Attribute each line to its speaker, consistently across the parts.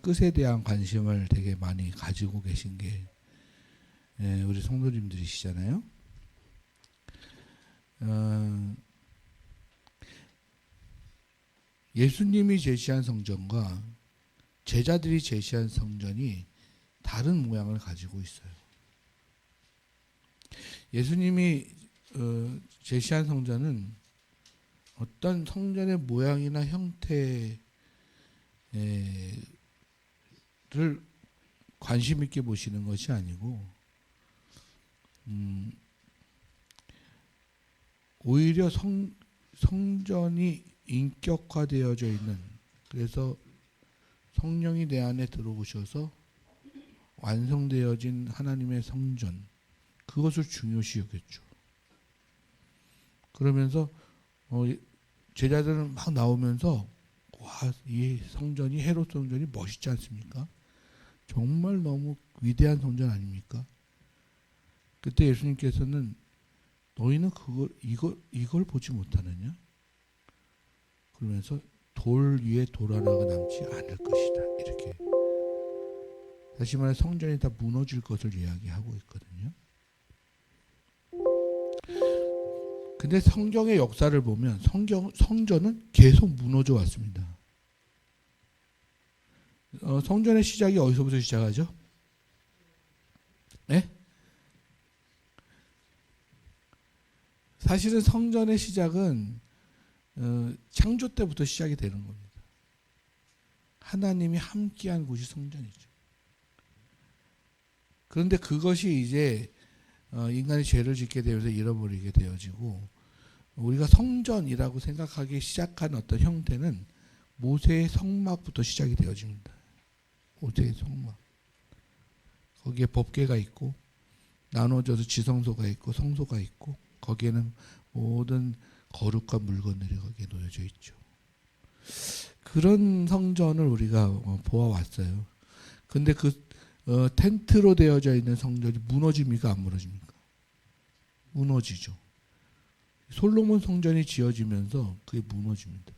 Speaker 1: 끝에 대한 관심을 되게 많이 가지고 계신 게 우리 성도님들이시잖아요. 예수님이 제시한 성전과 제자들이 제시한 성전이 다른 모양을 가지고 있어요. 예수님이 제시한 성전은 어떤 성전의 모양이나 형태를 관심 있게 보시는 것이 아니고 오히려 성전이 인격화되어져 있는, 그래서 성령이 내 안에 들어오셔서 완성되어진 하나님의 성전, 그것을 중요시 여겼죠. 그러면서 제자들은 막 나오면서 와, 이 성전이, 헤롯 성전이 멋있지 않습니까? 정말 너무 위대한 성전 아닙니까? 그때 예수님께서는 너희는 이걸 보지 못하느냐? 그러면서 돌 위에 돌 하나가 남지 않을 것이다. 이렇게. 다시 말해 성전이 다 무너질 것을 이야기하고 있거든요. 근데 성경의 역사를 보면 성전은 계속 무너져 왔습니다. 성전의 시작이 어디서부터 시작하죠? 네? 사실은 성전의 시작은 창조 때부터 시작이 되는 겁니다. 하나님이 함께한 곳이 성전이죠. 그런데 그것이 이제 인간이 죄를 짓게 되면서 잃어버리게 되어지고, 우리가 성전이라고 생각하기 시작한 어떤 형태는 모세의 성막부터 시작이 되어집니다. 모세의 성막. 거기에 법궤가 있고 나눠져서 지성소가 있고 성소가 있고, 거기에는 모든 거룩한 물건들이 거기에 놓여져 있죠. 그런 성전을 우리가 보아왔어요. 근데 텐트로 되어져 있는 성전이 무너집니까? 안 무너집니까? 무너지죠. 솔로몬 성전이 지어지면서 그게 무너집니다.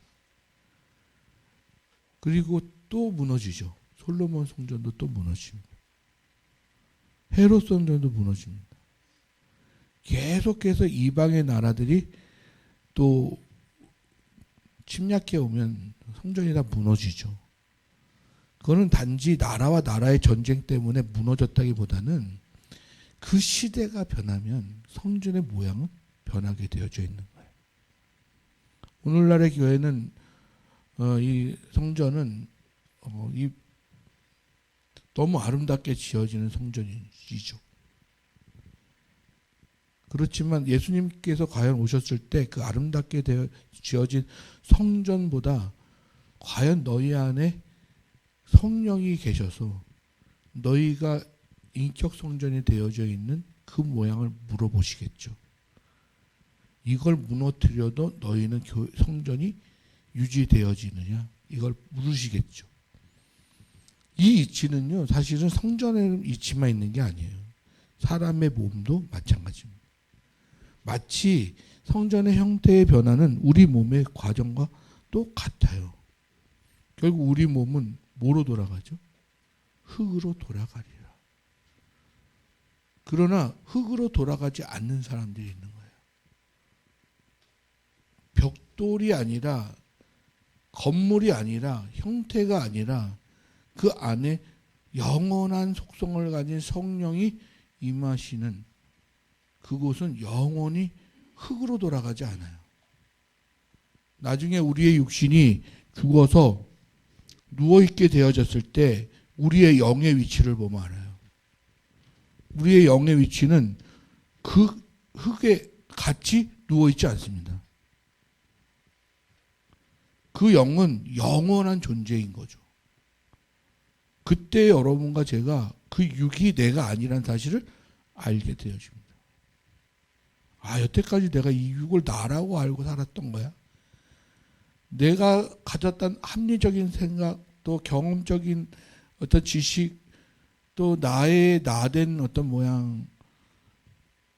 Speaker 1: 그리고 또 무너지죠. 솔로몬 성전도 또 무너집니다. 헤롯 성전도 무너집니다. 계속해서 이방의 나라들이 또 침략해 오면 성전이 다 무너지죠. 그거는 단지 나라와 나라의 전쟁 때문에 무너졌다기보다는 그 시대가 변하면 성전의 모양은 변하게 되어져 있는 거예요. 오늘날의 교회는 이 성전은 너무 아름답게 지어지는 성전이죠. 그렇지만 예수님께서 과연 오셨을 때 그 아름답게 지어진 성전보다 과연 너희 안에 성령이 계셔서 너희가 인격 성전이 되어져 있는 그 모양을 물어보시겠죠. 이걸 무너뜨려도 너희는 성전이 유지되어지느냐, 이걸 물으시겠죠. 이 이치는요, 사실은 성전의 이치만 있는 게 아니에요. 사람의 몸도 마찬가지입니다. 마치 성전의 형태의 변화는 우리 몸의 과정과 똑같아요. 결국 우리 몸은 뭐로 돌아가죠? 흙으로 돌아가리라. 그러나 흙으로 돌아가지 않는 사람들이 있는 거예요. 벽돌이 아니라, 건물이 아니라, 형태가 아니라 그 안에 영원한 속성을 가진 성령이 임하시는 그곳은 영원히 흙으로 돌아가지 않아요. 나중에 우리의 육신이 죽어서 누워있게 되어졌을 때 우리의 영의 위치를 보면 알아요. 우리의 영의 위치는 그 흙에 같이 누워있지 않습니다. 그 영은 영원한 존재인 거죠. 그때 여러분과 제가 그 육이 내가 아니란 사실을 알게 되어집니다. 아, 여태까지 내가 이 육을 나라고 알고 살았던 거야? 내가 가졌던 합리적인 생각, 또 경험적인 어떤 지식, 또 나의 나된 어떤 모양,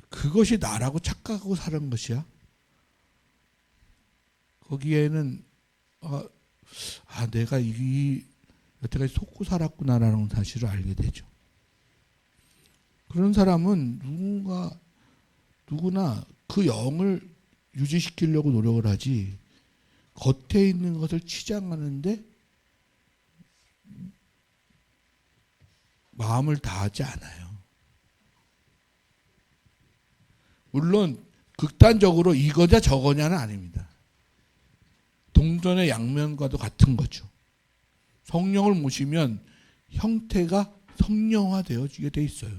Speaker 1: 그것이 나라고 착각하고 사는 것이야? 거기에는 내가 여태까지 속고 살았구나라는 사실을 알게 되죠. 그런 사람은 누구나 그 영을 유지시키려고 노력을 하지 겉에 있는 것을 치장하는데 마음을 다하지 않아요. 물론 극단적으로 이거냐 저거냐는 아닙니다. 동전의 양면과도 같은 거죠. 성령을 모시면 형태가 성령화되어지게 돼 있어요.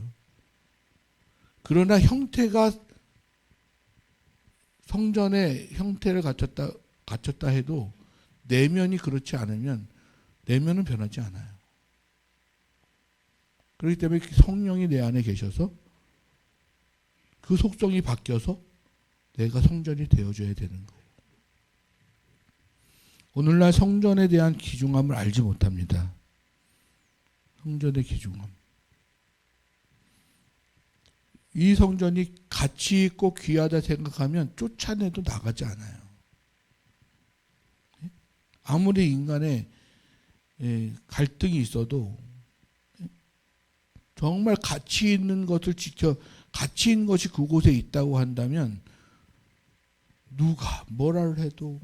Speaker 1: 그러나 형태가 성전의 형태를 갖췄다 해도 내면이 그렇지 않으면 내면은 변하지 않아요. 그렇기 때문에 성령이 내 안에 계셔서 그 속성이 바뀌어서 내가 성전이 되어줘야 되는 거예요. 오늘날 성전에 대한 귀중함을 알지 못합니다. 성전의 귀중함. 이 성전이 가치 있고 귀하다 생각하면 쫓아내도 나가지 않아요. 아무리 인간의 갈등이 있어도 정말 가치 있는 것을 가치 있는 것이 그곳에 있다고 한다면 누가 뭐라를 해도,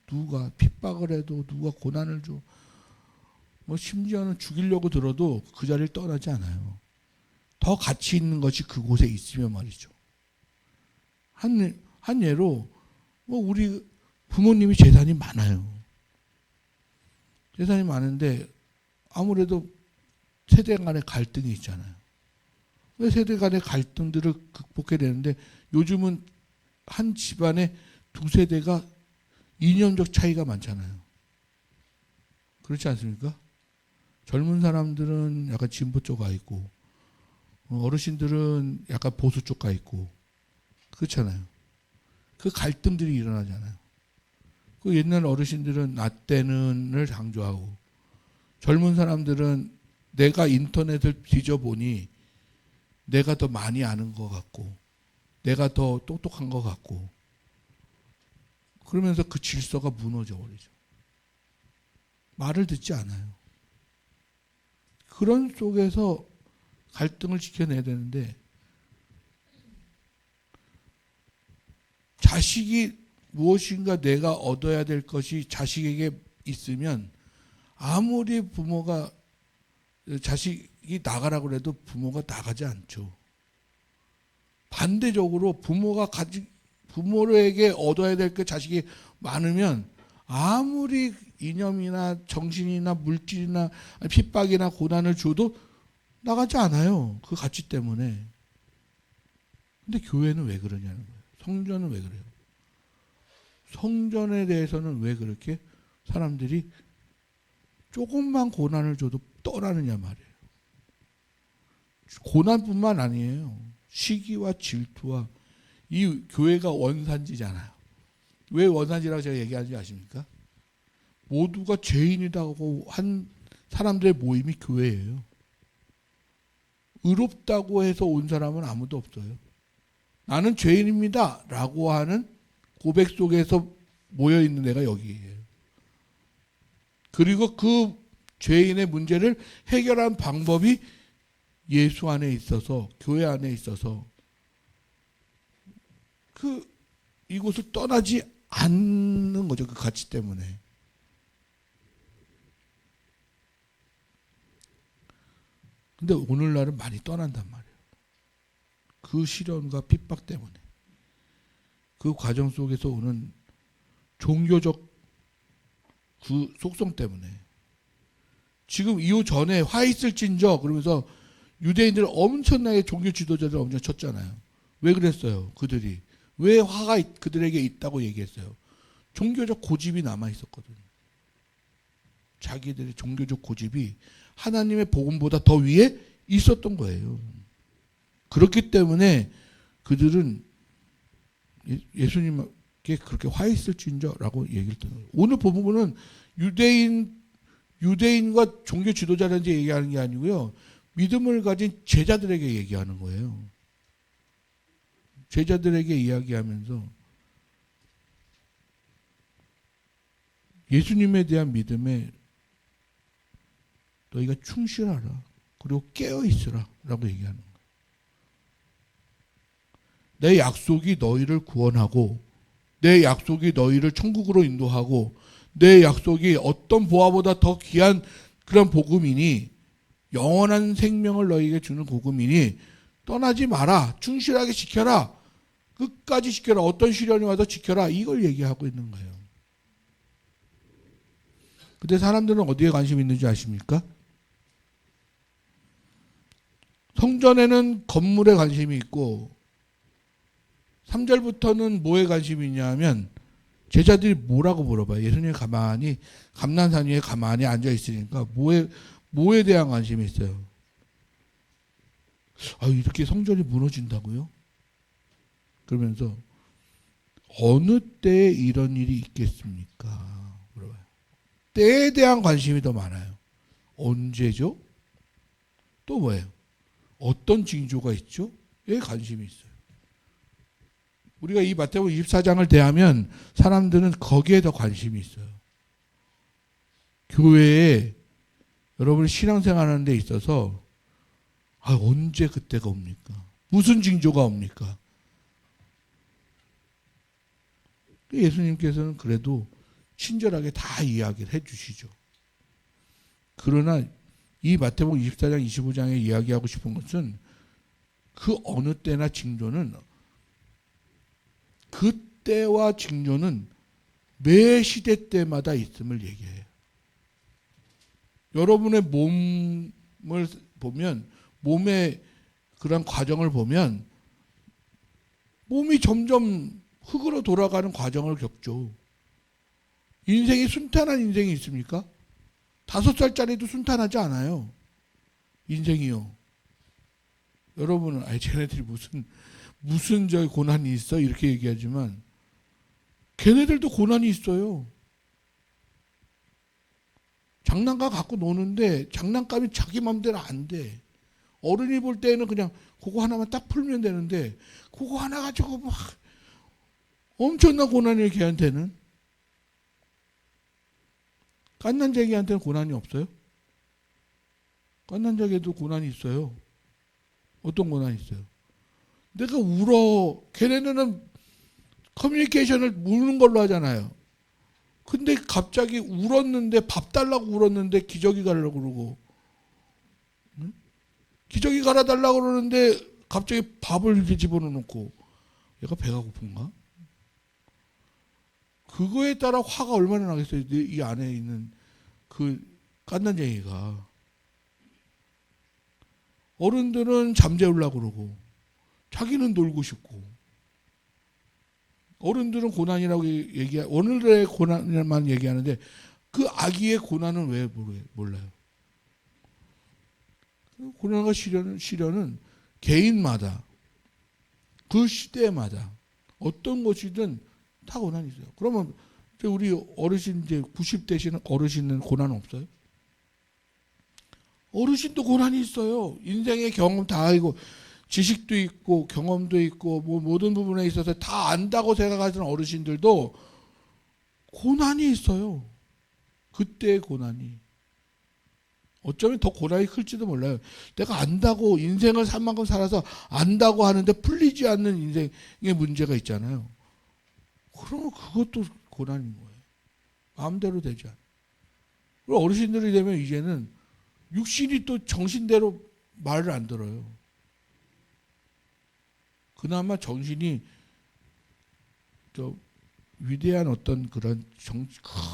Speaker 1: 누가 핍박을 해도, 누가 고난을 줘, 심지어는 죽이려고 들어도 그 자리를 떠나지 않아요. 더 가치 있는 것이 그곳에 있으면 말이죠. 한 예로 우리 부모님이 재산이 많아요. 재산이 많은데 아무래도 세대 간의 갈등이 있잖아요. 세대 간의 갈등들을 극복해야 되는데 요즘은 한 집안에 두 세대가 이념적 차이가 많잖아요. 그렇지 않습니까? 젊은 사람들은 약간 진보 쪽 가 있고 어르신들은 약간 보수 쪽 가 있고 그렇잖아요. 그 갈등들이 일어나잖아요. 그 옛날 어르신들은 나 때는을 강조하고 젊은 사람들은 내가 인터넷을 뒤져보니 내가 더 많이 아는 것 같고 내가 더 똑똑한 것 같고 그러면서 그 질서가 무너져 버리죠. 말을 듣지 않아요. 그런 속에서 갈등을 지켜내야 되는데 자식이 무엇인가 내가 얻어야 될 것이 자식에게 있으면 아무리 부모가 자식이 나가라고 해도 부모가 나가지 않죠. 반대적으로 부모에게 얻어야 될 게 자식이 많으면 아무리 이념이나 정신이나 물질이나 핍박이나 고난을 줘도 나가지 않아요. 그 가치 때문에. 근데 교회는 왜 그러냐는 거예요. 성전은 왜 그래요? 성전에 대해서는 왜 그렇게 사람들이 조금만 고난을 줘도 떠나느냐 말이에요. 고난뿐만 아니에요. 시기와 질투와 이 교회가 원산지잖아요. 왜 원산지라고 제가 얘기하는지 아십니까? 모두가 죄인이라고 한 사람들의 모임이 교회예요. 의롭다고 해서 온 사람은 아무도 없어요. 나는 죄인입니다 라고 하는 고백 속에서 모여있는 애가 여기예요. 그리고 그 죄인의 문제를 해결한 방법이 예수 안에 있어서 교회 안에 있어서 이곳을 떠나지 않는 거죠. 그 가치 때문에. 근데 오늘날은 많이 떠난단 말이에요. 그 시련과 핍박 때문에. 그 과정 속에서 오는 종교적 그 속성 때문에. 지금 이후 전에 화 있을진저 그러면서 유대인들 엄청나게 종교 지도자들 엄청 쳤잖아요. 왜 그랬어요? 그들이. 왜 화가 그들에게 있다고 얘기했어요? 종교적 고집이 남아 있었거든요. 자기들의 종교적 고집이 하나님의 복음보다 더 위에 있었던 거예요. 그렇기 때문에 그들은 예수님께 그렇게 화 있을진저라고 얘기를 듣는 거예요. 오늘 본문은 유대인과 종교 지도자들한테 얘기하는 게 아니고요. 믿음을 가진 제자들에게 얘기하는 거예요. 제자들에게 이야기하면서 예수님에 대한 믿음에 너희가 충실하라. 그리고 깨어 있으라. 라고 얘기하는 거예요. 내 약속이 너희를 구원하고 내 약속이 너희를 천국으로 인도하고 내 약속이 어떤 보화보다 더 귀한 그런 복음이니 영원한 생명을 너희에게 주는 복음이니 떠나지 마라. 충실하게 지켜라. 끝까지 지켜라. 어떤 시련이 와도 지켜라. 이걸 얘기하고 있는 거예요. 근데 사람들은 어디에 관심이 있는지 아십니까? 성전에는 건물에 관심이 있고 3절부터는 뭐에 관심이 있냐 하면 제자들이 뭐라고 물어봐요. 예수님이 가만히 감난산 위에 가만히 앉아 있으니까 뭐에 대한 관심이 있어요. 이렇게 성전이 무너진다고요? 그러면서 어느 때에 이런 일이 있겠습니까? 물어봐요. 때에 대한 관심이 더 많아요. 언제죠? 또 뭐예요? 어떤 징조가 있죠? 에 관심이 있어요. 우리가 이 마태복음 24장을 대하면 사람들은 거기에 더 관심이 있어요. 교회에 여러분이 신앙생활하는 데 있어서 언제 그때가 옵니까? 무슨 징조가 옵니까? 예수님께서는 그래도 친절하게 다 이야기를 해주시죠. 그러나 이 마태복음 24장 25장에 이야기하고 싶은 것은 그 어느 때나 징조는 그 때와 징조는 매 시대 때마다 있음을 얘기해요. 여러분의 몸을 보면 몸의 그런 과정을 보면 몸이 점점 흙으로 돌아가는 과정을 겪죠. 인생이 순탄한 인생이 있습니까? 5살짜리도 순탄하지 않아요. 인생이요. 여러분은 쟤네들이 무슨 저 고난이 있어? 이렇게 얘기하지만 걔네들도 고난이 있어요. 장난감 갖고 노는데 장난감이 자기 맘대로 안 돼. 어른이 볼 때는 그냥 그거 하나만 딱 풀면 되는데 그거 하나 가지고 막 엄청난 고난이에요. 걔한테는. 깐난쟁이한테는 고난이 없어요? 깐난쟁이도 고난이 있어요. 어떤 고난이 있어요? 내가 울어. 걔네는 커뮤니케이션을 우는 걸로 하잖아요. 근데 갑자기 울었는데 밥 달라고 울었는데 기저귀 가려고 그러고 기저귀 갈아달라고 그러는데 갑자기 밥을 이렇게 집어넣고 얘가 배가 고픈가? 그거에 따라 화가 얼마나 나겠어요. 이 안에 있는 그 깐난쟁이가. 어른들은 잠재우려고 그러고 자기는 놀고 싶고 어른들은 고난이라고 오늘의 고난만 얘기하는데 그 아기의 고난은 왜 몰라요? 고난과 시련은 개인마다 그 시대마다 어떤 것이든 다 고난이 있어요. 그러면 우리 어르신 이제 90 되시는 어르신은 고난 없어요? 어르신도 고난이 있어요. 인생의 경험 다 알고 지식도 있고 경험도 있고 뭐 모든 부분에 있어서 다 안다고 생각하시는 어르신들도 고난이 있어요. 그때의 고난이. 어쩌면 더 고난이 클지도 몰라요. 내가 안다고 인생을 산 만큼 살아서 안다고 하는데 풀리지 않는 인생의 문제가 있잖아요. 그러면 그것도 고난인 거예요. 마음대로 되지 않아요. 그리고 어르신들이 되면 이제는 육신이 또 정신대로 말을 안 들어요. 그나마 정신이 위대한 어떤 그런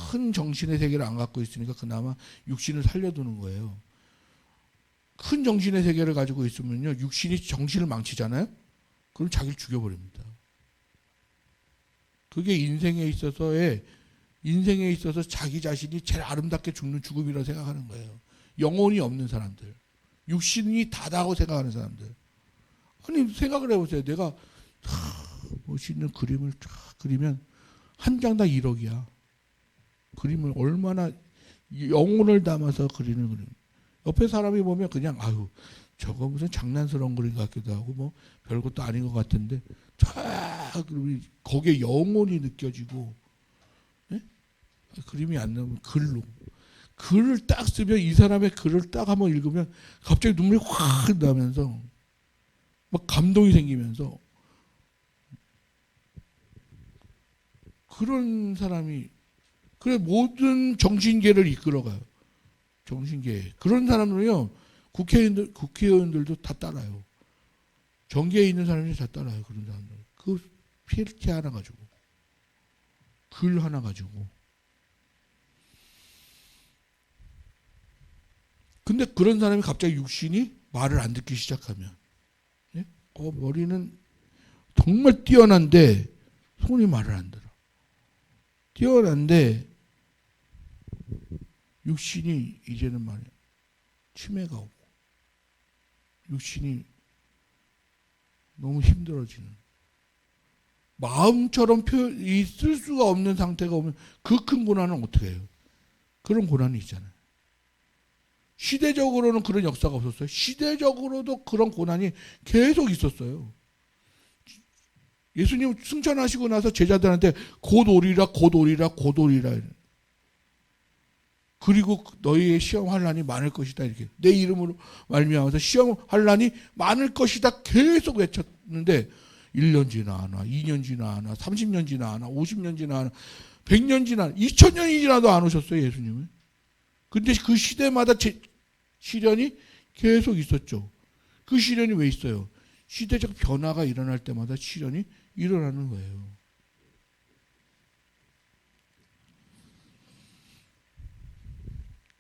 Speaker 1: 큰 정신의 세계를 안 갖고 있으니까 그나마 육신을 살려두는 거예요. 큰 정신의 세계를 가지고 있으면요, 육신이 정신을 망치잖아요. 그럼 자기를 죽여버립니다. 그게 인생에 있어서 자기 자신이 제일 아름답게 죽는 죽음이라고 생각하는 거예요. 영혼이 없는 사람들, 육신이 다다고 생각하는 사람들. 아니 생각을 해보세요. 내가 멋있는 그림을 쫙 그리면 한 장당 1억이야. 그림을 얼마나 영혼을 담아서 그리는 그림. 옆에 사람이 보면 그냥 저거 무슨 장난스러운 그림 같기도 하고 뭐 별것도 아닌 것 같은데 쫙 거기에 영혼이 느껴지고, 네? 그림이 안 나오면 글로. 글을 딱 쓰면 이 사람의 글을 딱 한번 읽으면 갑자기 눈물이 확 나면서 막 감동이 생기면서 그런 사람이 그래 모든 정신계를 이끌어가요. 정신계 그런 사람들은요 국회의원들도 다 따라요. 정계에 있는 사람들이 다 따라요. 그런 사람들 그 필체 하나 가지고 글 하나 가지고. 근데 그런 사람이 갑자기 육신이 말을 안 듣기 시작하면 예? 머리는 정말 뛰어난데 손이 말을 안 들어. 뛰어난데 육신이 이제는 말이야 치매가 오고 육신이 너무 힘들어지는 마음처럼 쓸 수가 없는 상태가 오면 그 큰 고난은 어떻게 해요? 그런 고난이 있잖아요. 시대적으로는 그런 역사가 없었어요. 시대적으로도 그런 고난이 계속 있었어요. 예수님 승천하시고 나서 제자들한테 곧 오리라 곧 오리라 곧 오리라. 그리고 너희의 시험 환난이 많을 것이다. 이렇게 내 이름으로 말미암아서 시험 환난이 많을 것이다 계속 외쳤는데 1년 지나나 2년 지나나 30년 지나나 50년 지나나 100년 지나나 2000년이 지나도 안 오셨어요. 예수님은. 근데 그 시대마다 시련이 계속 있었죠. 그 시련이 왜 있어요? 시대적 변화가 일어날 때마다 시련이 일어나는 거예요.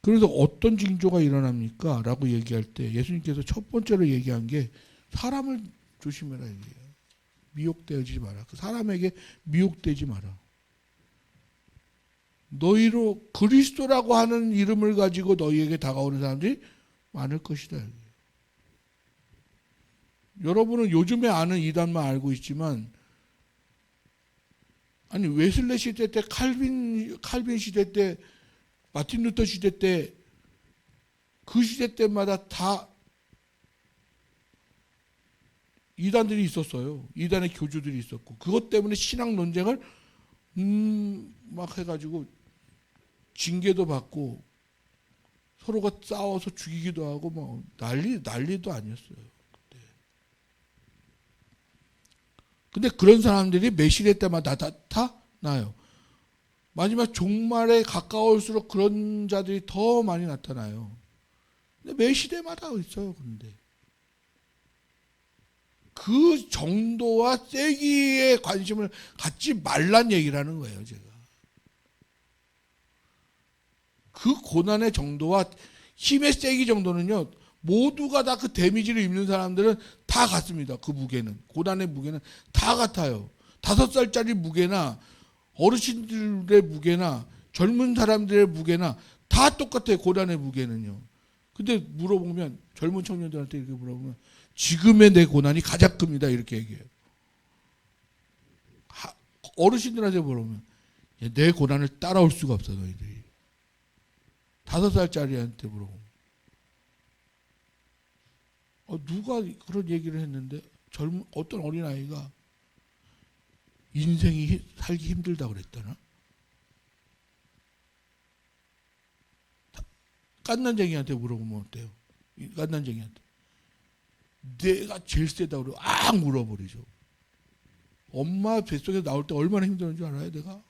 Speaker 1: 그래서 어떤 징조가 일어납니까? 라고 얘기할 때 예수님께서 첫 번째로 얘기한 게 사람을 조심해라 얘기해요. 미혹되지 마라. 그 사람에게 미혹되지 마라. 너희로 그리스도라고 하는 이름을 가지고 너희에게 다가오는 사람들이 많을 것이다. 여러분은 요즘에 아는 이단만 알고 있지만 아니 웨슬레 시대 때 칼빈 시대 때 마틴 루터 시대 때 그 시대 때마다 다 이단들이 있었어요. 이단의 교주들이 있었고 그것 때문에 신학 논쟁을 막 해가지고 징계도 받고 서로가 싸워서 죽이기도 하고 뭐 난리도 아니었어요. 그때. 근데 그런 사람들이 매시대 때마다 나타나요. 마지막 종말에 가까울수록 그런 자들이 더 많이 나타나요. 근데 매시대마다 있어요. 그런데 그 정도와 세기에 관심을 갖지 말란 얘기라는 거예요. 제가. 그 고난의 정도와 힘의 세기 정도는요. 모두가 다 그 데미지를 입는 사람들은 다 같습니다. 그 무게는. 고난의 무게는 다 같아요. 5살짜리 무게나 어르신들의 무게나 젊은 사람들의 무게나 다 똑같아요. 고난의 무게는요. 근데 물어보면 젊은 청년들한테 이렇게 물어보면 지금의 내 고난이 가장 큽니다. 이렇게 얘기해요. 어르신들한테 물어보면 내 고난을 따라올 수가 없어 너희들이. 5살짜리한테 물어보면 누가 그런 얘기를 했는데 어떤 어린아이가 인생이 살기 힘들다고 그랬다나? 깐난쟁이한테 물어보면 어때요? 깐난쟁이한테. 내가 제일 세다고 그러고 물어버리죠. 엄마 뱃속에 나올 때 얼마나 힘들었는 줄 알아요? 내가?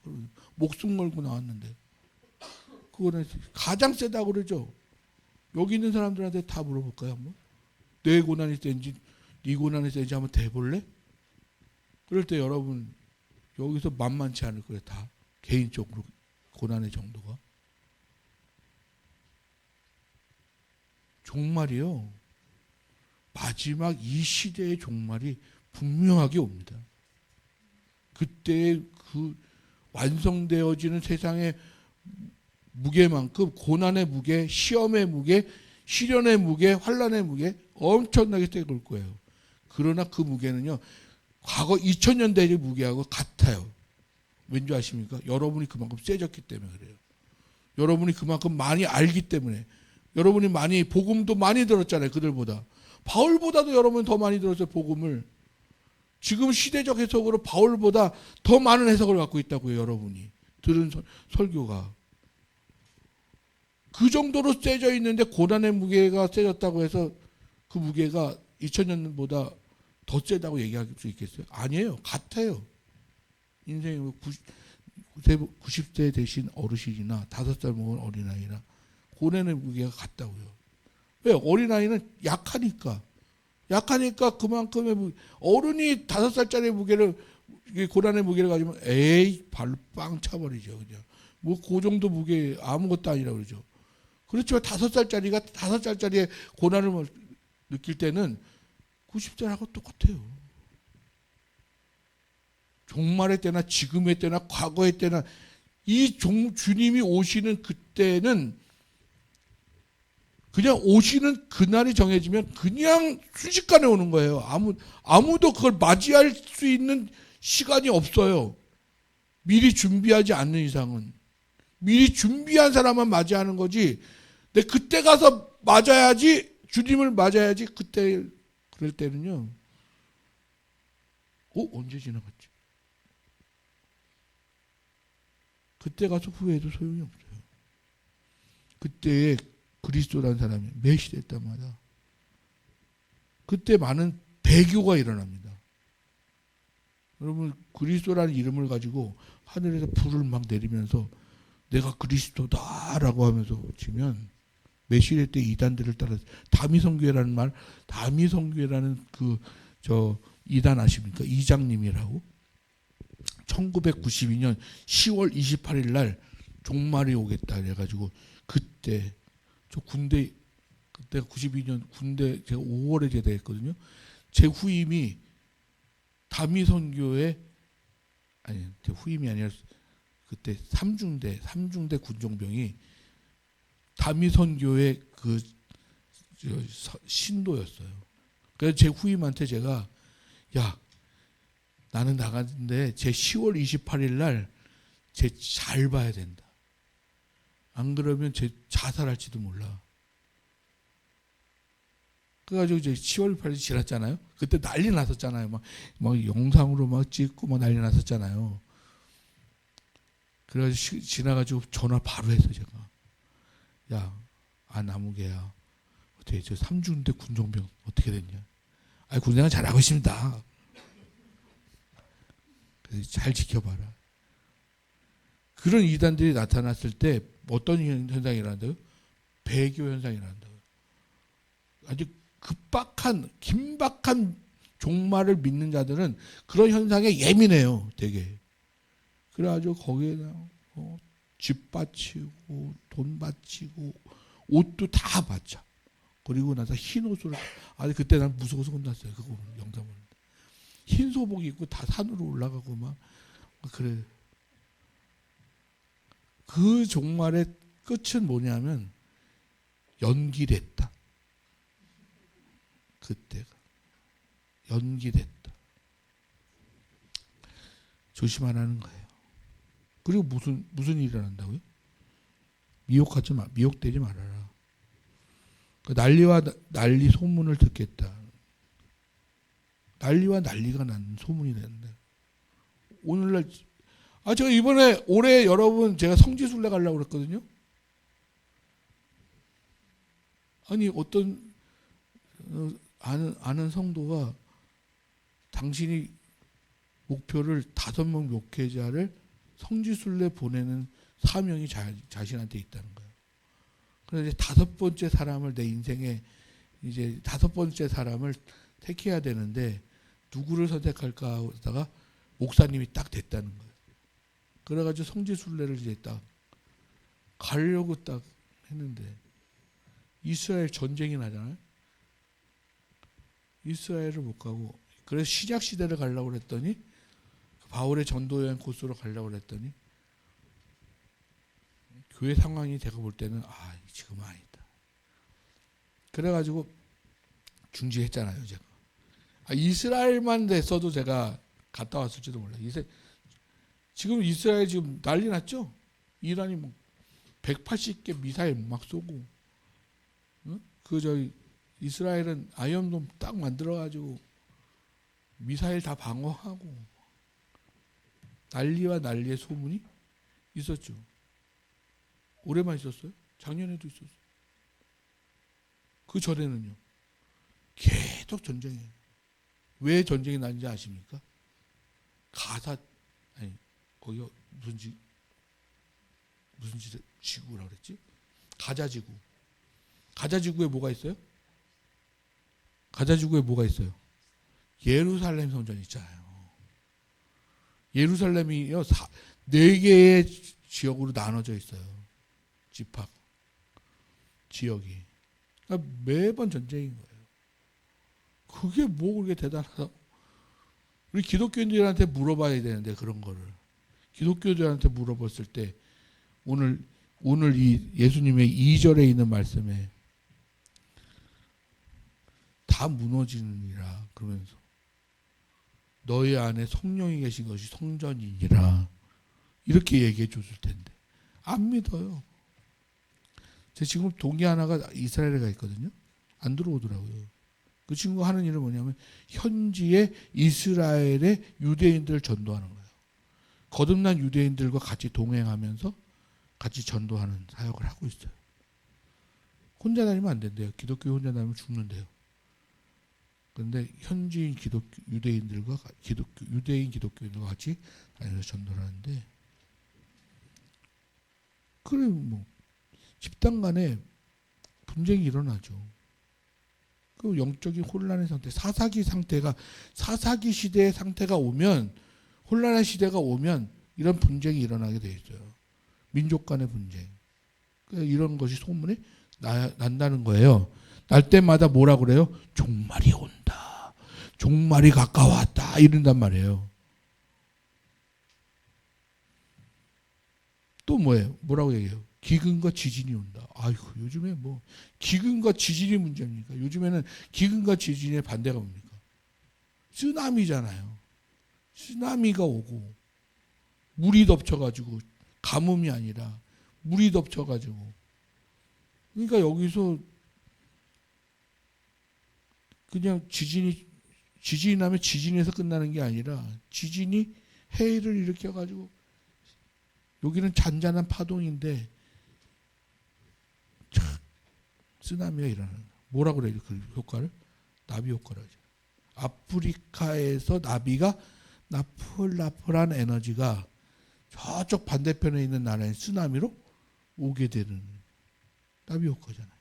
Speaker 1: 목숨 걸고 나왔는데. 그거는 가장 세다고 그러죠. 여기 있는 사람들한테 다 물어볼까요? 한번? 내 고난이 센지 네 고난이 센지 한번 대볼래? 그럴 때 여러분 여기서 만만치 않을 거예요. 다 개인적으로 고난의 정도가. 종말이요. 마지막 이 시대의 종말이 분명하게 옵니다. 그때 그 완성되어지는 세상의 무게만큼 고난의 무게, 시험의 무게, 시련의 무게, 환난의 무게 엄청나게 세걸 거예요. 그러나 그 무게는요. 과거 2000년대의 무게하고 같아요. 왠지 아십니까? 여러분이 그만큼 세졌기 때문에 그래요. 여러분이 그만큼 많이 알기 때문에. 여러분이 많이 복음도 많이 들었잖아요. 그들보다. 바울보다도 여러분 더 많이 들었어요. 복음을. 지금 시대적 해석으로 바울보다 더 많은 해석을 갖고 있다고요. 여러분이. 들은 설교가. 그 정도로 세져 있는데 고난의 무게가 세졌다고 해서 그 무게가 2000년보다 더 세다고 얘기할 수 있겠어요? 아니에요. 같아요. 인생이 90세 되신 어르신이나 5살 먹은 어린아이나 고난의 무게가 같다고요. 왜? 어린아이는 약하니까. 약하니까 그만큼의 무게. 어른이 5살짜리 무게를, 고난의 무게를 가지면 에이 발로 빵 차버리죠. 그냥. 뭐 그 정도 무게 아무것도 아니라고 그러죠. 그렇지만 5살짜리의 고난을 느낄 때는 90살하고 똑같아요. 종말의 때나 지금의 때나 과거의 때나 이 주님이 오시는 그때는 그냥 오시는 그날이 정해지면 그냥 순식간에 오는 거예요. 아무도 그걸 맞이할 수 있는 시간이 없어요. 미리 준비하지 않는 이상은. 미리 준비한 사람만 맞이하는 거지. 근데 그때 가서 맞아야지, 주님을 맞아야지. 그때 그럴 때는요. 언제 지나갔지? 그때 가서 후회해도 소용이 없어요. 그때에 그리스도라는 사람이 메시될 때마다 그때 많은 배교가 일어납니다. 여러분 그리스도라는 이름을 가지고 하늘에서 불을 막 내리면서 내가 그리스도다라고 하면서 치면 메시대 때 이단들을 따라 다미성교회라는 말, 다미성교회라는 이단 아십니까? 이장님이라고 1992년 10월 28일 날 종말이 오겠다 그래가지고 그때 저 군대 그때가 92년 군대 제가 5월에 제대했거든요. 제 후임이 다미선교회 아니 제 후임이 아니라 그때 삼중대 군종병이 다미선교회 신도였어요. 그래서 제 후임한테 제가 야 나는 나갔는데 제 10월 28일 날 제 잘 봐야 된다. 안 그러면 제 자살할지도 몰라. 그래가지고 이제 10월 8일 지났잖아요. 그때 난리 났었잖아요. 막 영상으로 막 찍고 막 난리 났었잖아요. 그래가지고 지나가지고 전화 바로 했어 제가. 야, 나무개야. 어떻게 저 삼중대 군종병 어떻게 됐냐? 군생활 잘하고 있습니다. 그래서 잘 지켜봐라. 그런 이단들이 나타났을 때 어떤 현상이 일어난다고요? 배교 현상이 일어난다고요. 아주 긴박한 종말을 믿는 자들은 그런 현상에 예민해요. 되게. 그래가지고 거기에다 집 바치고 돈 바치고 옷도 다 바쳐. 그리고 나서 흰 옷을 그때 난 무서워서 혼났어요. 그거 영상 보는데 흰 소복 입고 다 산으로 올라가고 막 그래. 그 종말의 끝은 뭐냐면 연기됐다. 그때가 연기됐다. 조심하라는 거예요. 그리고 무슨 일이 일어난다고요? 미혹되지 말아라. 난리와 난리 소문을 듣겠다. 난리와 난리가 난 소문이 됐는데 오늘날 제가 올해 여러분 제가 성지순례 가려고 그랬거든요. 아니 어떤 아는 성도가 당신이 목표를 5명 목회자를 성지순례 보내는 사명이 자신한테 있다는 거예요. 그래서 이제 5번째 사람을 내 인생에 이제 5번째 사람을 택해야 되는데 누구를 선택할까 하다가 목사님이 딱 됐다는 거예요. 그래가지고 성지순례를 이제 딱 가려고 딱 했는데 이스라엘 전쟁이 나잖아요. 이스라엘을 못 가고 그래서 신약 시대를 가려고 그랬더니 바울의 전도 여행 코스로 가려고 그랬더니 교회 상황이 제가 볼 때는 지금은 아니다. 그래가지고 중지했잖아요. 제가 이스라엘만 됐어도 제가 갔다 왔을지도 몰라요. 지금 이스라엘 지금 난리 났죠? 이란이 180개 미사일 막 쏘고, 이스라엘은 아이언돔 딱 만들어가지고 미사일 다 방어하고 난리와 난리의 소문이 있었죠. 올해만 있었어요? 작년에도 있었어요. 그 전에는요. 계속 전쟁이에요. 왜 전쟁이 나는지 아십니까? 가사 아니 거기가 무슨 지구라고 그랬지? 가자지구. 가자지구에 뭐가 있어요? 가자지구에 뭐가 있어요? 예루살렘 성전 있잖아요. 예루살렘이요, 4개의 지역으로 나눠져 있어요. 집합 지역이. 그러니까 매번 전쟁인 거예요. 그게 뭐 그렇게 대단하다고. 우리 기독교인들한테 물어봐야 되는데, 그런 거를. 기독교인들한테 물어봤을 때, 오늘 이 예수님의 2절에 있는 말씀에 다 무너지느니라 그러면서 너희 안에 성령이 계신 것이 성전이니라 이렇게 얘기해 줬을 텐데 안 믿어요. 제 지금 동기 하나가 이스라엘에 가 있거든요. 안 들어오더라고요. 그 친구가 하는 일은 뭐냐면 현지의 이스라엘의 유대인들을 전도하는 거예요. 거듭난 유대인들과 같이 동행하면서 같이 전도하는 사역을 하고 있어요. 혼자 다니면 안 된대요. 기독교 혼자 다니면 죽는데요. 그런데 현지인 유대인들과 유대인 기독교인들과 같이 다니면서 전도를 하는데, 그래 뭐 집단 간에 분쟁이 일어나죠. 그 영적인 혼란의 상태, 사사기 시대의 상태가 오면, 혼란의 시대가 오면 이런 분쟁이 일어나게 돼 있어요. 민족 간의 분쟁. 이런 것이 소문이 난다는 거예요. 날 때마다 뭐라 그래요? 종말이 온다. 종말이 가까웠다. 이런단 말이에요. 또 뭐예요? 뭐라고 얘기해요? 기근과 지진이 온다. 아이고, 요즘에 뭐 기근과 지진이 문제입니까? 요즘에는 기근과 지진의 반대가 뭡니까? 쓰나미잖아요. 쓰나미가 오고 물이 덮쳐가지고, 가뭄이 아니라 물이 덮쳐가지고. 그러니까 여기서 그냥 지진이 나면 지진에서 끝나는 게 아니라 지진이 해일을 일으켜가지고, 여기는 잔잔한 파동인데 쓰나미가 일어나는 거예요. 뭐라고 그래요? 그 효과를? 나비 효과라고 하죠. 아프리카에서 나비가 나풀나풀한 에너지가 저쪽 반대편에 있는 나라의 쓰나미로 오게 되는 나비 효과잖아요.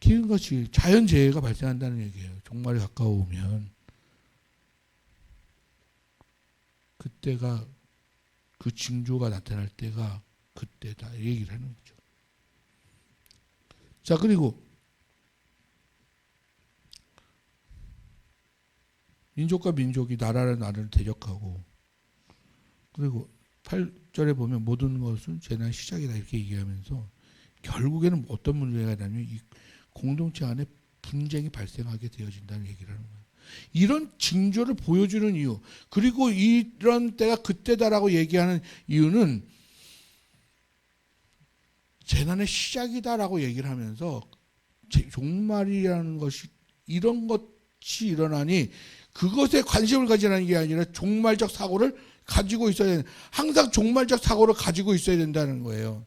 Speaker 1: 기근같이 자연재해가 발생한다는 얘기예요. 종말이 가까워오면. 그때가, 그 징조가 나타날 때가 그때다 얘기를 하는 거죠. 자, 그리고 민족과 민족이 나라를 대적하고, 그리고 8절에 보면 모든 것은 재난의 시작이다 이렇게 얘기하면서 결국에는 어떤 문제가 있냐면 이 공동체 안에 분쟁이 발생하게 되어진다는 얘기를 하는 거예요. 이런 징조를 보여주는 이유, 그리고 이런 때가 그때다라고 얘기하는 이유는 재난의 시작이다라고 얘기를 하면서 종말이라는 것이, 이런 것이 일어나니 그것에 관심을 가지라는 게 아니라 종말적 사고를 가지고 있어야 되는, 항상 종말적 사고를 가지고 있어야 된다는 거예요.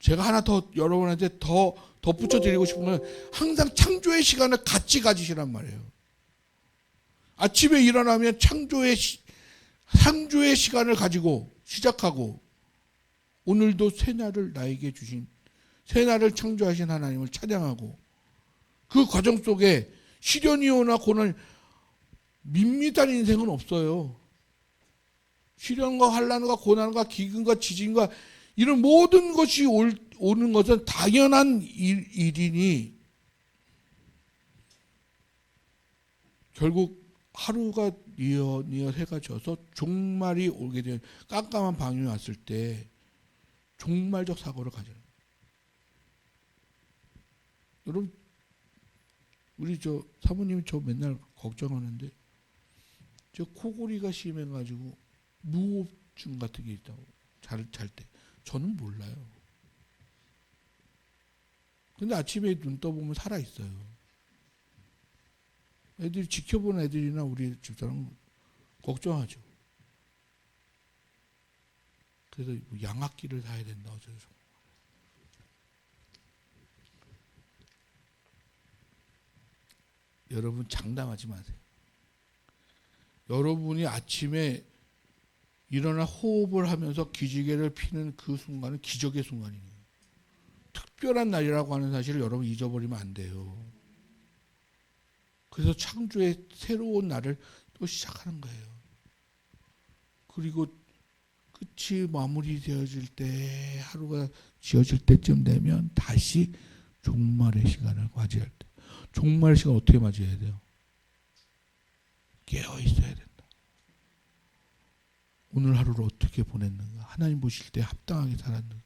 Speaker 1: 제가 하나 더 여러분한테 더 덧붙여 드리고 싶은 건, 항상 창조의 시간을 같이 가지시란 말이에요. 아침에 일어나면 창조의 시간을 가지고 시작하고, 오늘도 새날을 나에게 주신, 새날을 창조하신 하나님을 찬양하고, 그 과정 속에 시련이 오나 고난, 밋밋한 인생은 없어요. 시련과 환난과 고난과 기근과 지진과 이런 모든 것이 오는 것은 당연한 일이니, 결국 하루가 니어 해가 져서 종말이 오게 되는, 깜깜한 방이 왔을 때 종말적 사고를 가져요. 여러분, 우리 사모님이 저 맨날 걱정하는데, 저 코골이가 심해가지고 무호흡증 같은 게 있다고, 잘 때. 저는 몰라요. 근데 아침에 눈 떠보면 살아있어요. 애들이, 지켜보는 애들이나 우리 집사람은 걱정하죠. 그래서 양압기를 사야 된다. 여러분 장담하지 마세요. 여러분이 아침에 일어나 호흡을 하면서 기지개를 피는 그 순간은 기적의 순간이에요. 특별한 날이라고 하는 사실을 여러분 잊어버리면 안 돼요. 그래서 창조의 새로운 날을 또 시작하는 거예요. 그리고 끝이 마무리되어질 때, 하루가 지어질 때쯤 되면 다시 종말의 시간을 맞이할 때. 종말의 시간 어떻게 맞이해야 돼요? 깨어 있어야 된다. 오늘 하루를 어떻게 보냈는가? 하나님 보실 때 합당하게 살았는가?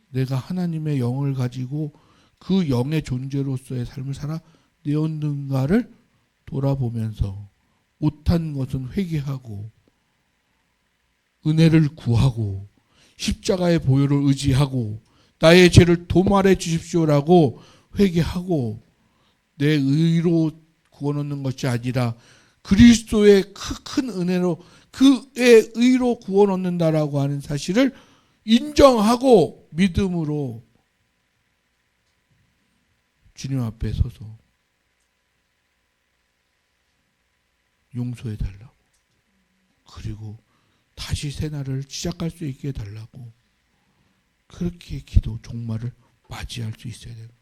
Speaker 1: 내가 하나님의 영을 가지고 그 영의 존재로서의 삶을 살아내었는가를 돌아보면서 못한 것은 회개하고 은혜를 구하고 십자가의 보혈을 의지하고 나의 죄를 도말해 주십시오라고 회개하고 내 의로 구원 얻는 것이 아니라 그리스도의 큰 은혜로 그의 의로 구원 얻는다라고 하는 사실을 인정하고 믿음으로 주님 앞에 서서 용서해 달라고, 그리고 다시 새날을 시작할 수 있게 해달라고, 그렇게 기도 종말을 맞이할 수 있어야 됩니다.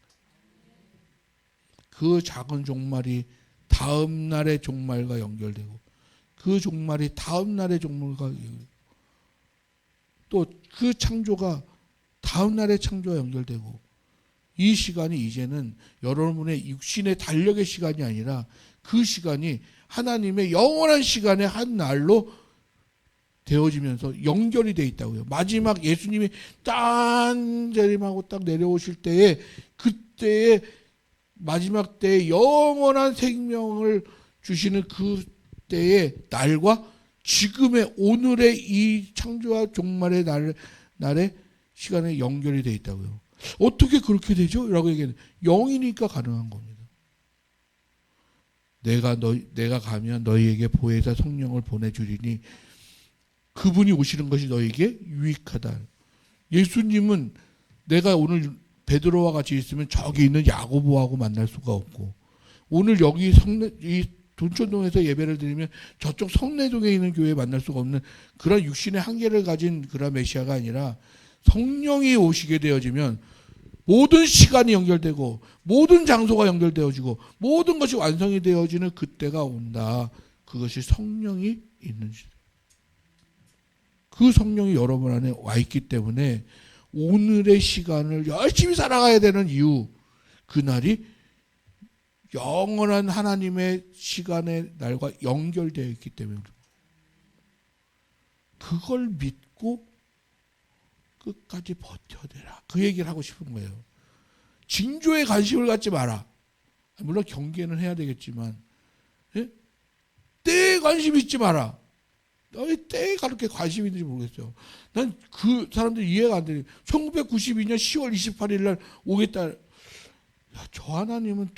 Speaker 1: 그 작은 종말이 다음 날의 종말과 연결되고, 그 종말이 다음 날의 종말과 또 그 창조가 다음 날의 창조와 연결되고, 이 시간이 이제는 여러분의 육신의 달력의 시간이 아니라 그 시간이 하나님의 영원한 시간의 한 날로 되어지면서 연결이 되어 있다고요. 마지막 예수님이 딴 재림하고 딱 내려오실 때에, 그때의 마지막 때에 영원한 생명을 주시는 그 때의 날과 지금의 오늘의 이 창조와 종말의 날의 시간에 연결이 되어 있다고요. 어떻게 그렇게 되죠? 라고 얘기해요. 영이니까 가능한 겁니다. 내가 가면 너희에게 보혜사 성령을 보내주리니 그분이 오시는 것이 너희에게 유익하다. 예수님은 내가 오늘 베드로와 같이 있으면 저기 있는 야고보하고 만날 수가 없고, 오늘 여기 이 돈천동에서 예배를 드리면 저쪽 성내동에 있는 교회에 만날 수가 없는 그런 육신의 한계를 가진 그런 메시아가 아니라, 성령이 오시게 되어지면 모든 시간이 연결되고 모든 장소가 연결되어지고 모든 것이 완성이 되어지는 그때가 온다. 그것이 성령이 있는 시대. 그 성령이 여러분 안에 와 있기 때문에 오늘의 시간을 열심히 살아가야 되는 이유, 그날이 영원한 하나님의 시간의 날과 연결되어 있기 때문에 그걸 믿고 끝까지 버텨내라. 그 얘기를 하고 싶은 거예요. 징조에 관심을 갖지 마라. 물론 경계는 해야 되겠지만, 예? 때에 관심 있지 마라. 왜 때에 그렇게 관심이 있는지 모르겠어요. 난 그 사람들 이해가 안 되는. 1992년 10월 28일 날 오겠다. 야, 저 하나님은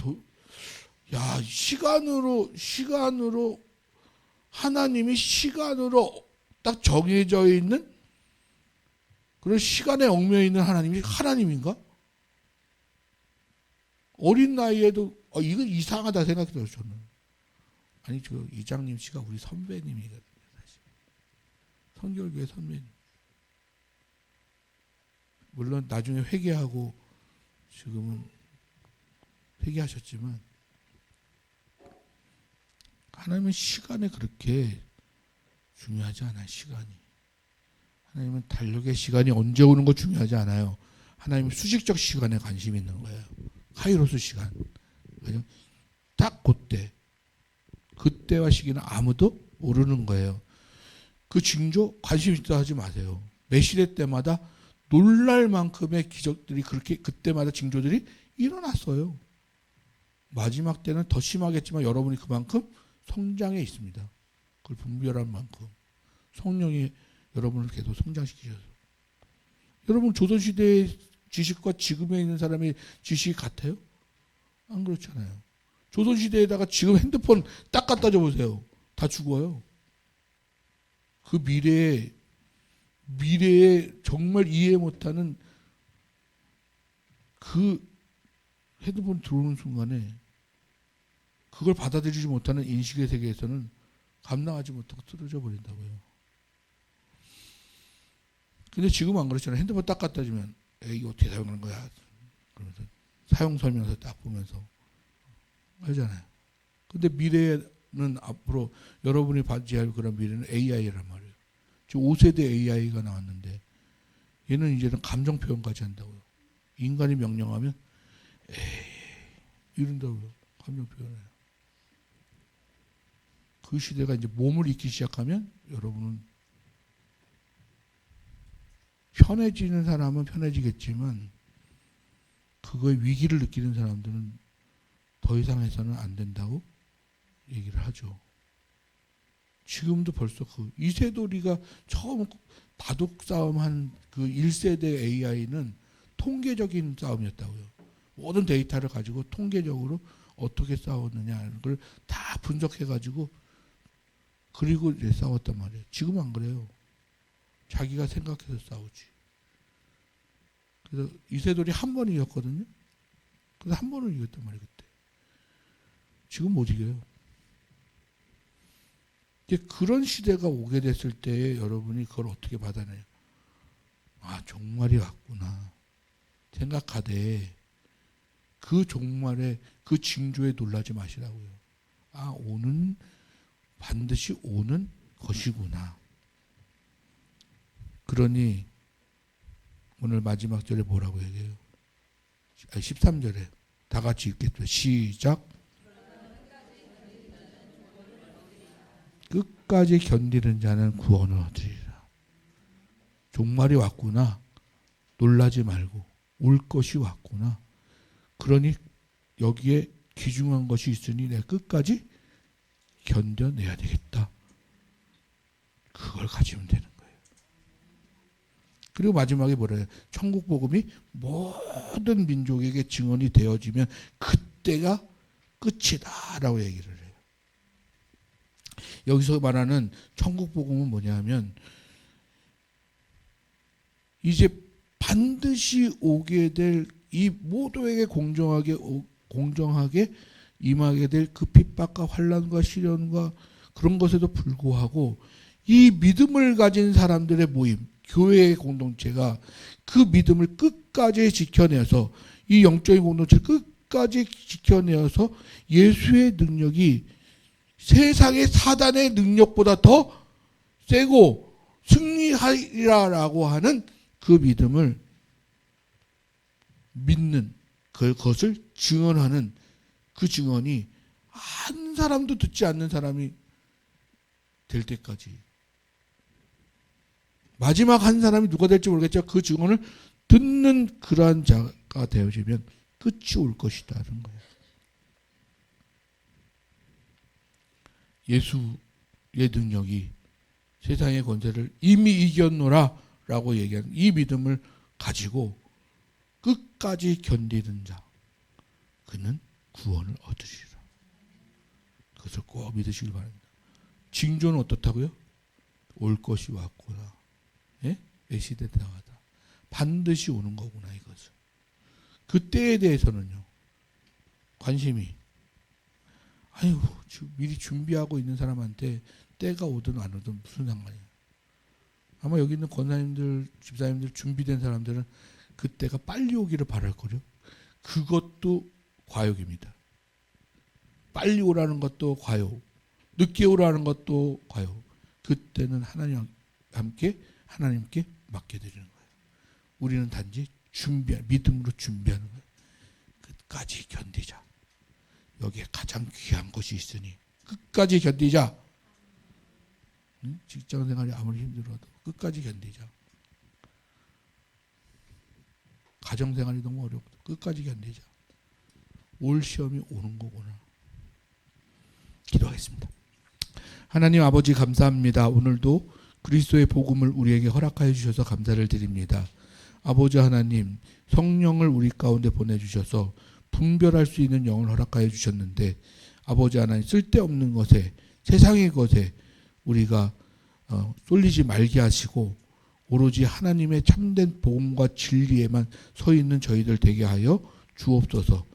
Speaker 1: 시간으로 하나님이 시간으로 딱 정해져 있는 그런 시간에 얽매여 있는 하나님이 하나님인가? 어린 나이에도 이건 이상하다 생각해요, 저는. 아니, 저 이장님 씨가 우리 선배님이거든요, 사실. 성결교회 선배님. 물론 나중에 회개하고 지금은 회개하셨지만, 하나님은 시간에 그렇게 중요하지 않아요, 시간이. 하나님은 달력의 시간이 언제 오는 거 중요하지 않아요. 하나님은 수직적 시간에 관심이 있는 거예요. 카이로스 시간. 딱 그때와 시기는 아무도 모르는 거예요. 그 징조 관심 있다 하지 마세요. 매 시대 때마다 놀랄 만큼의 기적들이 그렇게 그때마다 징조들이 일어났어요. 마지막 때는 더 심하겠지만 여러분이 그만큼 성장해 있습니다. 그걸 분별한 만큼 성령이 여러분을 계속 성장시키셔서. 여러분 조선시대의 지식과 지금에 있는 사람의 지식이 같아요? 안 그렇잖아요. 조선시대에다가 지금 핸드폰 딱 갖다 줘 보세요. 다 죽어요. 그 미래에 미래에 정말 이해 못하는 그 헤드폰 들어오는 순간에 그걸 받아들이지 못하는 인식의 세계에서는 감당하지 못하고 쓰러져 버린다고요. 근데 지금 안 그렇잖아요. 핸드폰 딱 갖다 주면 이거 어떻게 사용하는 거야? 그러면서 사용 설명서 딱 보면서 하잖아요. 근데 미래는 앞으로 여러분이 맞이할 그런 미래는 AI란 말이에요. 지금 5세대 AI가 나왔는데 얘는 이제는 감정 표현까지 한다고요. 인간이 명령하면 이런다고요. 감정 표현해요. 그 시대가 이제 몸을 잊기 시작하면 여러분은 편해지는 사람은 편해지겠지만 그거의 위기를 느끼는 사람들은 더 이상 해서는 안 된다고 얘기를 하죠. 지금도 벌써 그 이세돌이가 처음 바둑 싸움 한 그 1세대 AI는 통계적인 싸움이었다고요. 모든 데이터를 가지고 통계적으로 어떻게 싸웠느냐는 걸 다 분석해가지고 그리고 이제 싸웠단 말이에요. 지금 안 그래요. 자기가 생각해서 싸우지. 그래서 이세돌이 한 번 이겼거든요. 그래서 한 번을 이겼단 말이에요. 그때. 지금 못 이겨요. 이제 그런 시대가 오게 됐을 때 여러분이 그걸 어떻게 받아내요? 아, 종말이 왔구나 생각하되 그 종말에 그 징조에 놀라지 마시라고요. 아, 오는 반드시 오는 것이구나. 그러니 오늘 마지막 절에 뭐라고 얘기해요? 13절에 다 같이 읽겠죠. 시작. 끝까지 견디는 자는 구원을 얻으리라. 종말이 왔구나. 놀라지 말고 올 것이 왔구나. 그러니 여기에 귀중한 것이 있으니 내가 끝까지 견뎌내야 되겠다. 그걸 가지면 되는 거예요. 그리고 마지막에 뭐라 해요? 천국 복음이 모든 민족에게 증언이 되어지면 그때가 끝이다 라고 얘기를 해요. 여기서 말하는 천국 복음은 뭐냐 하면 이제 반드시 오게 될 이 모두에게 공정하게 임하게 될 그 핍박과 환난과 시련과 그런 것에도 불구하고 이 믿음을 가진 사람들의 모임, 교회의 공동체가 그 믿음을 끝까지 지켜내서 이 영적인 공동체를 끝까지 지켜내어서 예수의 능력이 세상의 사단의 능력보다 더 세고 승리하리라라고 하는 그 믿음을 믿는 그것을 증언하는 그 증언이 한 사람도 듣지 않는 사람이 될 때까지 마지막 한 사람이 누가 될지 모르겠지만 그 증언을 듣는 그러한 자가 되어지면 끝이 올 것이다는 거예요. 예수의 능력이 세상의 권세를 이미 이겼노라 라고 얘기하는 이 믿음을 가지고 끝까지 견디는 자, 그는 구원을 얻으리라. 그것을 꼭 믿으시길 바랍니다. 징조는 어떻다고요? 올 것이 왔구나. 예? 시대에 나가다. 반드시 오는 거구나 이것은. 그때에 대해서는요. 관심이 아이고 미리 준비하고 있는 사람한테 때가 오든 안 오든 무슨 상관이에요. 아마 여기 있는 권사님들, 집사님들 준비된 사람들은 그때가 빨리 오기를 바랄 거죠. 그것도 과욕입니다. 빨리 오라는 것도 과욕, 늦게 오라는 것도 과욕. 그때는 하나님께 맡게 드리는 거예요. 우리는 단지 믿음으로 준비하는 거예요. 끝까지 견디자. 여기에 가장 귀한 것이 있으니 끝까지 견디자. 직장 생활이 아무리 힘들어도 끝까지 견디자. 가정 생활이 너무 어렵고 끝까지 견디자. 올 시험이 오는 거구나. 기도하겠습니다. 하나님 아버지 감사합니다. 오늘도 그리스도의 복음을 우리에게 허락하여 주셔서 감사를 드립니다. 아버지 하나님, 성령을 우리 가운데 보내주셔서 분별할 수 있는 영을 허락하여 주셨는데 아버지 하나님 쓸데없는 것에 세상의 것에 우리가 쏠리지 말게 하시고 오로지 하나님의 참된 복음과 진리에만 서 있는 저희들 되게 하여 주옵소서.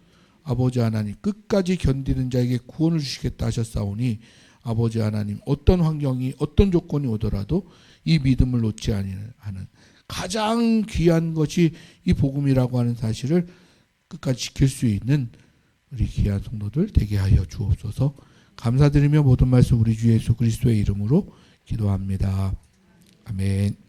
Speaker 1: 아버지 하나님, 끝까지 견디는 자에게 구원을 주시겠다 하셨사오니 아버지 하나님, 어떤 환경이 어떤 조건이 오더라도 이 믿음을 놓지 아니하는 가장 귀한 것이 이 복음이라고 하는 사실을 끝까지 지킬 수 있는 우리 귀한 성도들 되게 하여 주옵소서. 감사드리며 모든 말씀 우리 주 예수 그리스도의 이름으로 기도합니다. 아멘.